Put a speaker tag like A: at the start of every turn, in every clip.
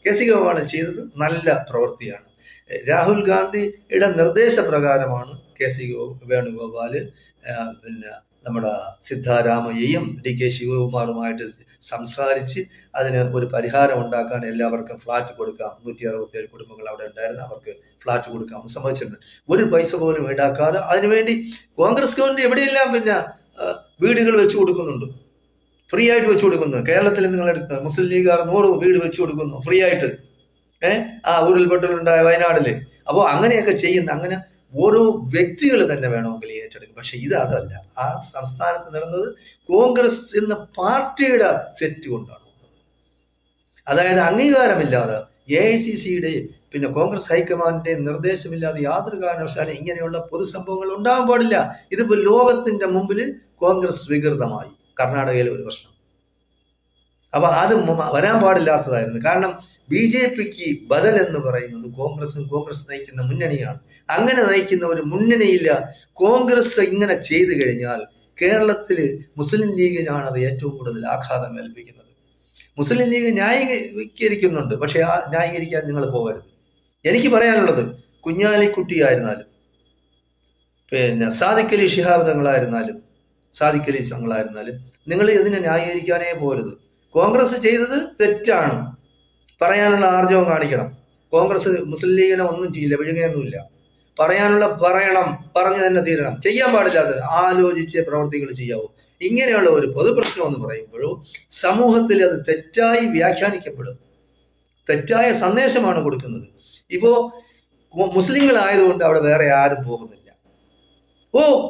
A: K C Venugopal ചെയ്തത് നല്ല പ്രവൃത്തിയാണ്. രാഹുൽ ഗാന്ധിയുടെ നിർദ്ദേശപ്രകാരമാണ് കെ സി വേണുഗോപാല് പിന്നെ നമ്മുടെ സിദ്ധാരാമയ്യയും ഡി കെ ശിവകുമാറുമായിട്ട് സംസാരിച്ച് അതിന് ഒരു പരിഹാരം ഉണ്ടാക്കാൻ എല്ലാവർക്കും ഫ്ലാറ്റ് കൊടുക്കാം, 167 കുടുംബങ്ങൾ അവിടെ ഉണ്ടായിരുന്നു, അവർക്ക് ഫ്ലാറ്റ് കൊടുക്കാം സമ്മതിച്ചിട്ടുണ്ട്. ഒരു പൈസ പോലും ഈടാക്കാതെ അതിനുവേണ്ടി കോൺഗ്രസ് ഗവൺമെന്റ് എവിടെയെല്ലാം പിന്നെ വീടുകൾ വെച്ചു കൊടുക്കുന്നുണ്ട്, ഫ്രീ ആയിട്ട് വെച്ചു കൊടുക്കുന്നു. കേരളത്തിൽ നിങ്ങളെടുത്ത് മുസ്ലിം ലീഗുകാർ 100 വീട് വെച്ചു കൊടുക്കുന്നു ഫ്രീ ആയിട്ട്. ആ ഉരുൾപൊട്ടലുണ്ടായ വയനാടില്. അപ്പോൾ അങ്ങനെയൊക്കെ ചെയ്യുന്ന, അങ്ങനെ ഓരോ വ്യക്തികൾ തന്നെ വേണമെങ്കിൽ ഏറ്റെടുക്കും. പക്ഷെ ഇത് അതല്ല. ആ സംസ്ഥാനത്ത് നടന്നത് കോൺഗ്രസ് എന്ന പാർട്ടിയുടെ സെറ്റ് കൊണ്ടാണ്. അതായത് അംഗീകാരമില്ലാതെ AICCയുടെ പിന്നെ കോൺഗ്രസ് ഹൈക്കമാൻഡിന്റെ നിർദ്ദേശമില്ലാതെ യാതൊരു കാരണവശാലും ഇങ്ങനെയുള്ള പൊതുസംഭവങ്ങൾ ഉണ്ടാകാൻ പാടില്ല. ഇതിപ്പോ ലോകത്തിന്റെ മുമ്പിൽ കോൺഗ്രസ് വികൃതമായി. കർണാടകയിലെ ഒരു പ്രശ്നം. അപ്പൊ അത് വരാൻ പാടില്ലാത്തതായിരുന്നു. കാരണം BJPക്ക് ബദൽ എന്ന് പറയുന്നത് കോൺഗ്രസ് നയിക്കുന്ന മുന്നണിയാണ്. അങ്ങനെ നയിക്കുന്ന ഒരു മുന്നണിയില്ല. കോൺഗ്രസ് ഇങ്ങനെ ചെയ്തു കഴിഞ്ഞാൽ കേരളത്തില് മുസ്ലിം ലീഗിനാണ് അത് ഏറ്റവും കൂടുതൽ ആഘാതം ഏൽപ്പിക്കുന്നത്. മുസ്ലിം ലീഗ് ന്യായീകരിക്കുന്നുണ്ട്, പക്ഷെ ആ ന്യായീകരിക്കാൻ നിങ്ങൾ പോകരുത്. എനിക്ക് പറയാനുള്ളത്, കുഞ്ഞാലിക്കുട്ടി ആയിരുന്നാലും പിന്നെ സാദിഖ് അലി ശിഹാബ് തങ്ങളായിരുന്നാലും നിങ്ങൾ ഇതിനെ ന്യായീകരിക്കാനേ പോരുത്. കോൺഗ്രസ് ചെയ്തത് തെറ്റാണ്, പറയാനുള്ള ആർജവം കാണിക്കണം. കോൺഗ്രസ് മുസ്ലിം ലീഗിനെ ഒന്നും ചെയ്യില്ല, വിഴുങ്ങയൊന്നുമില്ല. പറഞ്ഞു തന്നെ തീരണം. ചെയ്യാൻ പാടില്ലാത്ത ആലോചിച്ച് പ്രവർത്തികൾ ചെയ്യാവൂ. ഇങ്ങനെയുള്ള ഒരു പൊതുപ്രശ്നം എന്ന് പറയുമ്പോഴും സമൂഹത്തിൽ അത് തെറ്റായി വ്യാഖ്യാനിക്കപ്പെടും, തെറ്റായ സന്ദേശമാണ് കൊടുക്കുന്നത്. ഇപ്പോ മുസ്ലിങ്ങളായതുകൊണ്ട് അവിടെ വേറെ ആരും പോകുന്നില്ല.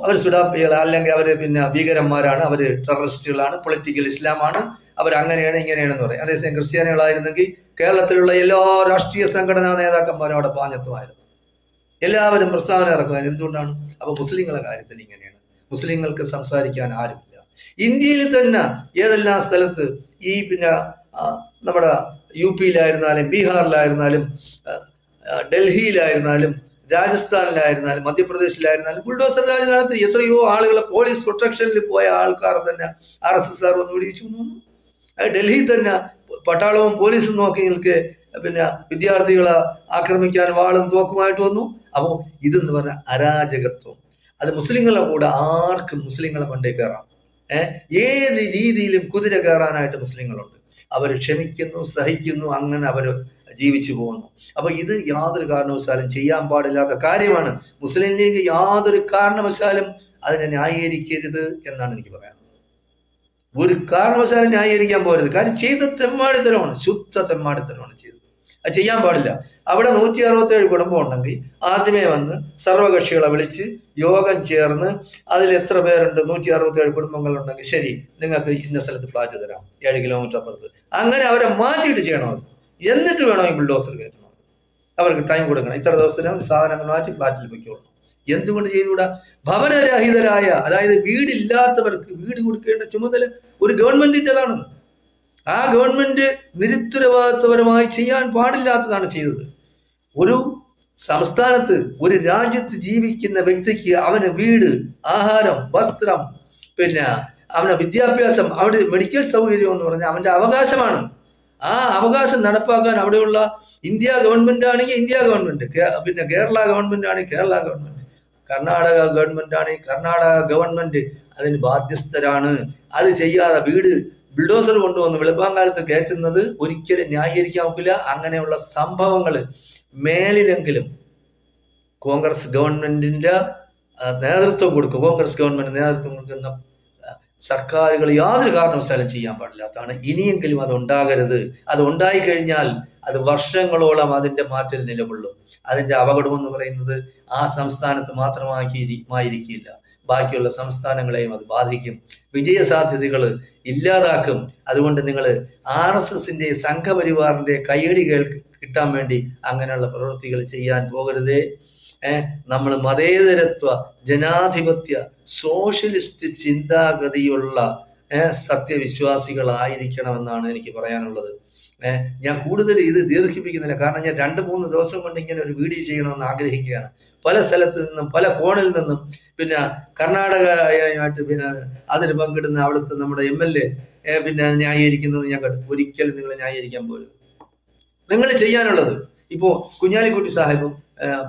A: അവർ സുഡാപ്പികൾ, അല്ലെങ്കിൽ അവര് പിന്നെ ഭീകരന്മാരാണ്, അവര് ടെററിസ്റ്റുകളാണ്, പൊളിറ്റിക്കൽ ഇസ്ലാമാണ്, അവരങ്ങനെയാണ് ഇങ്ങനെയാണെന്ന് പറയും. അതേസമയം ക്രിസ്ത്യാനികളായിരുന്നെങ്കിൽ കേരളത്തിലുള്ള എല്ലാ രാഷ്ട്രീയ സംഘടനാ നേതാക്കന്മാരും അവിടെ പാഞ്ഞെത്തുമായിരുന്നു, എല്ലാവരും പ്രസ്താവന ഇറക്കുമായിരുന്നു. എന്തുകൊണ്ടാണ്? അപ്പൊ മുസ്ലിങ്ങളുടെ കാര്യത്തിൽ ഇങ്ങനെയാണ്. മുസ്ലിങ്ങൾക്ക് സംസാരിക്കാൻ ആരുമില്ല. ഇന്ത്യയിൽ തന്നെ ഏതെല്ലാം സ്ഥലത്ത് ഈ പിന്നെ നമ്മുടെ UP-യിലായിരുന്നാലും ബീഹാറിലായിരുന്നാലും ഡൽഹിയിലായിരുന്നാലും രാജസ്ഥാനിലായിരുന്നാലും മധ്യപ്രദേശിലായിരുന്നാലും ബുൾഡോസർ രാജ് നടത്തി എത്രയോ ആളുകളെ പോലീസ് പ്രൊട്ടക്ഷനിൽ പോയ ആൾക്കാർ തന്നെ RSS വന്ന് വിടിയിച്ചു തോന്നുന്നു. ഡൽഹിയിൽ തന്നെ പട്ടാളവും പോലീസും നോക്കി നിൽക്കെ പിന്നെ വിദ്യാർത്ഥികളെ ആക്രമിക്കാൻ വാളും തോക്കുമായിട്ട് വന്നു. അപ്പോൾ ഇതെന്ന് പറഞ്ഞ അരാജകത്വം. അത് മുസ്ലിങ്ങളെ കൂടെ ആർക്കും മുസ്ലിങ്ങളെ മണ്ടേ കയറാം. ഏത് രീതിയിലും കുതിര കയറാനായിട്ട് മുസ്ലിങ്ങളുണ്ട്. അവർ ക്ഷമിക്കുന്നു, സഹിക്കുന്നു, അങ്ങനെ അവർ ജീവിച്ചു പോകുന്നു. അപ്പൊ ഇത് യാതൊരു കാരണവശാലും ചെയ്യാൻ പാടില്ലാത്ത കാര്യമാണ്. മുസ്ലിം ലീഗ് യാതൊരു കാരണവശാലും അതിനെ ന്യായീകരിക്കരുത് എന്നാണ് എനിക്ക് പറയാനുള്ളത്. ഒരു കാരണവശാലും ന്യായീകരിക്കാൻ പോകരുത്. കാര്യം ചെയ്ത തെമ്മാടിത്തരമാണ്, ശുദ്ധ തെമ്മാടിത്തരമാണ് ചെയ്തത്. അത് ചെയ്യാൻ പാടില്ല. അവിടെ 167 കുടുംബം ഉണ്ടെങ്കിൽ ആദ്യമേ വന്ന് സർവകക്ഷികളെ വിളിച്ച് യോഗം ചേർന്ന് അതിൽ എത്ര പേരുണ്ട്, 167 കുടുംബങ്ങൾ ഉണ്ടെങ്കിൽ ശരി, നിങ്ങൾക്ക് ഇന്ന സ്ഥലത്ത് ഫ്ലാറ്റ് തരാം 7 കിലോമീറ്റർ അപ്പുറത്ത്, അങ്ങനെ അവരെ മാറ്റിയിട്ട് ചെയ്യണം. എന്നിട്ട് വേണമെങ്കിൽ ബുൾഡോസർ കയറ്റണം. അവർക്ക് ടൈം കൊടുക്കണം. ഇത്ര ദിവസത്തിനും സാധനങ്ങൾ മാറ്റി ഫ്ലാറ്റിൽ വെക്കോളണം. എന്തുകൊണ്ട് ചെയ്തുകൂടാ? ഭവനരഹിതരായ, അതായത് വീടില്ലാത്തവർക്ക് വീട് കൊടുക്കേണ്ട ചുമതല ഒരു ഗവൺമെന്റിൻ്റെതാണ്. ആ ഗവൺമെന്റ് നിരുത്തരവാദിത്വപരമായി ചെയ്യാൻ പാടില്ലാത്തതാണ് ചെയ്തത്. ഒരു സംസ്ഥാനത്ത്, ഒരു രാജ്യത്ത് ജീവിക്കുന്ന വ്യക്തിക്ക് അവന് വീട്, ആഹാരം, വസ്ത്രം, പിന്നെ അവന്റെ വിദ്യാഭ്യാസം, അവിടെ മെഡിക്കൽ സൗകര്യം എന്ന് പറഞ്ഞാൽ അവന്റെ അവകാശമാണ്. ആ അവകാശം നടപ്പാക്കാൻ അവിടെയുള്ള ഇന്ത്യ ഗവൺമെന്റ് ആണെങ്കിൽ ഇന്ത്യ ഗവൺമെന്റ്, പിന്നെ കേരള ഗവൺമെന്റ് ആണെങ്കിൽ കേരള ഗവൺമെന്റ്, കർണാടക ഗവൺമെന്റ് ആണെങ്കിൽ കർണാടക ഗവൺമെന്റ് അതിന് ബാധ്യസ്ഥരാണ്. അത് ചെയ്യാതെ വീട് ബിൽഡോസർ കൊണ്ടുവന്ന് വെളുപ്പാങ്കാലത്ത് കയറ്റുന്നത് ഒരിക്കലും ന്യായീകരിക്കാൻ ഒക്കില്ല. അങ്ങനെയുള്ള സംഭവങ്ങൾ മേലിലെങ്കിലും കോൺഗ്രസ് ഗവൺമെന്റിന്റെ നേതൃത്വം കൊടുക്കും, കോൺഗ്രസ് ഗവൺമെന്റ് നേതൃത്വം കൊടുക്കുന്ന സർക്കാരുകൾ യാതൊരു കാരണവശാലും ചെയ്യാൻ പാടില്ലാത്തതാണ്. ഇനിയെങ്കിലും അത് ഉണ്ടാകരുത്. അത് ഉണ്ടായിക്കഴിഞ്ഞാൽ അത് വർഷങ്ങളോളം അതിന്റെ മാറ്റൽ നിലകൊള്ളും. അതിന്റെ അപകടമെന്ന് പറയുന്നത് ആ സംസ്ഥാനത്ത് മാത്രമായിരിക്കില്ല, ബാക്കിയുള്ള സംസ്ഥാനങ്ങളെയും അത് ബാധിക്കും. വിജയസാധ്യതകൾ ഇല്ലാതാക്കും. അതുകൊണ്ട് നിങ്ങൾ RSSന്റെ സംഘപരിവാറിന്റെ കയ്യടി കിട്ടാൻ വേണ്ടി അങ്ങനെയുള്ള പ്രവൃത്തികൾ ചെയ്യാൻ പോകരുതേ. നമ്മൾ മതേതരത്വ, ജനാധിപത്യ, സോഷ്യലിസ്റ്റ് ചിന്താഗതിയുള്ള സത്യവിശ്വാസികളായിരിക്കണമെന്നാണ് എനിക്ക് പറയാനുള്ളത്. ഞാൻ കൂടുതൽ ഇത് ദീർഘിപ്പിക്കുന്നില്ല, കാരണം ഞാൻ 2-3 ദിവസം കൊണ്ട് ഇങ്ങനെ ഒരു വീഡിയോ ചെയ്യണമെന്ന് ആഗ്രഹിക്കുകയാണ്. പല സ്ഥലത്ത് നിന്നും, പല കോണിൽ നിന്നും, പിന്നെ കർണാടകയായിട്ട് പിന്നെ അതിന് പങ്കിടുന്ന അവിടുത്തെ നമ്മുടെ MLA പിന്നെ ന്യായീകരിക്കുന്നത് ഞാൻ കണ്ടു. ഒരിക്കലും നിങ്ങൾ ന്യായീകരിക്കാൻ പോരുത്. നിങ്ങൾ ചെയ്യാനുള്ളത്. ഇപ്പോ കുഞ്ഞാലിക്കുട്ടി സാഹിബും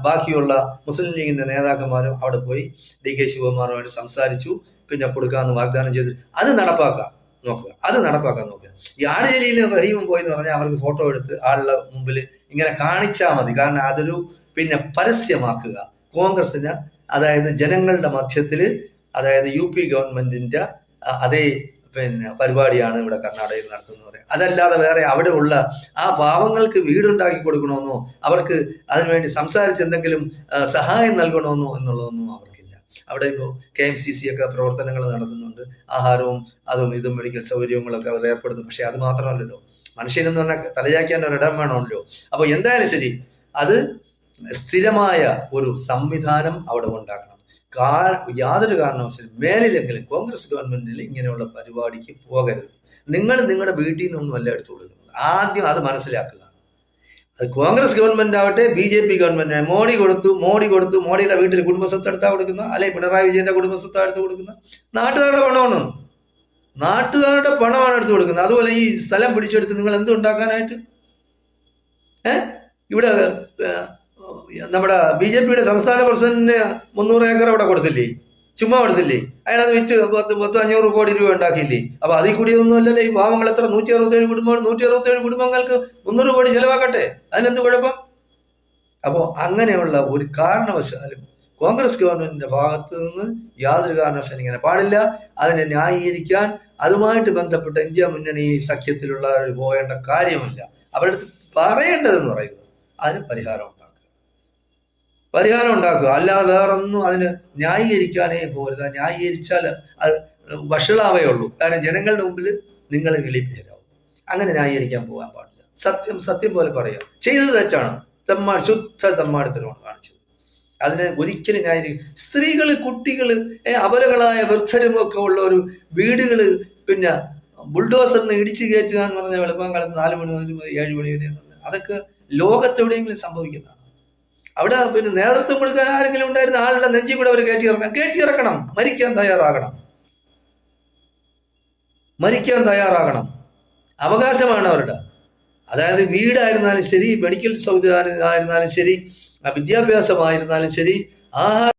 A: ബാക്കിയുള്ള മുസ്ലിം ലീഗിന്റെ നേതാക്കന്മാരും അവിടെ പോയി DK ശിവകുമാറുമായിട്ട് സംസാരിച്ചു, പിന്നെ കൊടുക്കാമെന്ന് വാഗ്ദാനം ചെയ്തു. അത് നടപ്പാക്കാം നോക്കുക, അത് നടപ്പാക്കാൻ നോക്കുക. ഈ ആടുജലിയിലും റഹീമും പോയി എന്ന് പറഞ്ഞാൽ അവർക്ക് ഫോട്ടോ എടുത്ത് ആളുടെ മുമ്പിൽ ഇങ്ങനെ കാണിച്ചാൽ മതി. കാരണം അതൊരു പിന്നെ പരസ്യമാക്കുക കോൺഗ്രസിന്, അതായത് ജനങ്ങളുടെ മധ്യത്തില്, അതായത് UP ഗവൺമെന്റിന്റെ അതേ പിന്നെ പരിപാടിയാണ് ഇവിടെ കർണാടകയിൽ നടത്തുന്നത്. അതല്ലാതെ വേറെ അവിടെ ഉള്ള ആ പാവങ്ങൾക്ക് വീടുണ്ടാക്കി കൊടുക്കണമെന്നോ അവർക്ക് അതിനുവേണ്ടി സംസാരിച്ച് എന്തെങ്കിലും സഹായം നൽകണമെന്നോ എന്നുള്ളതൊന്നും അവർക്കില്ല. അവിടെ ഇപ്പോൾ KMCC ഒക്കെ പ്രവർത്തനങ്ങൾ നടത്തുന്നുണ്ട്, ആഹാരവും അതും ഇതും മെഡിക്കൽ സൗകര്യങ്ങളൊക്കെ അവർ ഏർപ്പെടുത്തും. പക്ഷെ അത് മാത്രമല്ലല്ലോ, മനുഷ്യനെന്ന് പറഞ്ഞാൽ തലചായ്ക്കാൻ ഒരിടം വേണമല്ലോ. അപ്പൊ എന്തായാലും ശരി, അത് സ്ഥിരമായ ഒരു സംവിധാനം അവിടെ ഉണ്ടാക്കണം. യാതൊരു കാരണവശാലും മേലിലെങ്കിലും കോൺഗ്രസ് ഗവൺമെന്റിൽ ഇങ്ങനെയുള്ള പരിപാടിക്ക് പോകരുത്. നിങ്ങൾ നിങ്ങളുടെ വീട്ടിൽ നിന്നൊന്നുമല്ല എടുത്തു കൊടുക്കുന്നത്. ആദ്യം അത് മനസ്സിലാക്കുക. അത് കോൺഗ്രസ് ഗവൺമെന്റ് ആവട്ടെ BJP ഗവൺമെന്റ്, മോഡി കൊടുത്തു, മോഡിയുടെ വീട്ടിൽ കുടുംബസ്വത്ത് എടുത്താ കൊടുക്കുന്ന, അല്ലെങ്കിൽ പിണറായി വിജയന്റെ കുടുംബസ്വത്ത് എടുത്ത് കൊടുക്കുന്ന നാട്ടുകാരുടെ പണമാണ്, നാട്ടുകാരുടെ പണമാണ് എടുത്തു കൊടുക്കുന്നത്. അതുപോലെ ഈ സ്ഥലം പിടിച്ചെടുത്ത് നിങ്ങൾ എന്ത് ഉണ്ടാക്കാനായിട്ട്? ഇവിടെ നമ്മുടെ BJPയുടെ സംസ്ഥാന പ്രസിഡന്റിന് 300 ഏക്കർ അവിടെ കൊടുത്തില്ലേ? ചുമ്മാ കൊടുത്തില്ലേ? അതിനകത്ത് വിറ്റ് 500 കോടി രൂപ ഉണ്ടാക്കിയില്ലേ? അപ്പൊ അതിൽ കൂടിയൊന്നും അല്ലല്ലേ ഈ പാവങ്ങൾ എത്ര 167 കുടുംബങ്ങൾ, 167 കുടുംബങ്ങൾക്ക് 300 കോടി ചെലവാക്കട്ടെ, അതിനെന്ത് കുഴപ്പം? അപ്പോ അങ്ങനെയുള്ള ഒരു കാരണവശാലും കോൺഗ്രസ് ഗവൺമെന്റിന്റെ ഭാഗത്ത് നിന്ന് യാതൊരു കാരണവശാലും ഇങ്ങനെ പാടില്ല. അതിനെ ന്യായീകരിക്കാൻ അതുമായിട്ട് ബന്ധപ്പെട്ട ഇന്ത്യ മുന്നണി സഖ്യത്തിലുള്ള പോകേണ്ട കാര്യമില്ല. അവരുടെ അടുത്ത് പറയേണ്ടതെന്ന് പറയുന്നത് അതിന് പരിഹാരം ഉണ്ടാക്കുക, അല്ലാതെ വേറൊന്നും അതിന് ന്യായീകരിക്കാനേ പോരുത്. ന്യായീകരിച്ചാൽ അത് വഷളാവേ ഉള്ളൂ. കാരണം ജനങ്ങളുടെ മുമ്പിൽ നിങ്ങളെ വിളിപ്പേരാവും. അങ്ങനെ ന്യായീകരിക്കാൻ പോകാൻ പാടില്ല. സത്യം പോലെ പറയുക. ചെയ്തത് തെറ്റാണ്, ശുദ്ധ തെമ്മാടിത്തരമാണ് കാണിച്ചത്. അതിനെ ഒരിക്കലും ന്യായീകരിക്കും. സ്ത്രീകള്, കുട്ടികള്, അബലകളായ വൃദ്ധരും ഒക്കെ ഉള്ള ഒരു വീടുകള് പിന്നെ ബുൾഡോസറിന് ഇടിച്ചു കയറ്റുക എന്ന് പറഞ്ഞാൽ വെളുപ്പം കാലത്ത് 4 മണി മുതൽ 7 മണി വരെ, അതൊക്കെ ലോകത്തെവിടെയെങ്കിലും സംഭവിക്കുന്നതാണ്. അവിടെ പിന്നെ നേതൃത്വം കൊടുക്കാൻ ആരെങ്കിലും ഉണ്ടായിരുന്ന ആളുടെ നെഞ്ചി കൂടെ അവർ കയറ്റി ഇറക്കണം. മരിക്കാൻ തയ്യാറാകണം. അവകാശമാണ് അവരുടെ. അതായത് വീടായിരുന്നാലും ശരി, മെഡിക്കൽ സംവിധാനം ആയിരുന്നാലും ശരി, വിദ്യാഭ്യാസമായിരുന്നാലും ശരി, ആഹാരം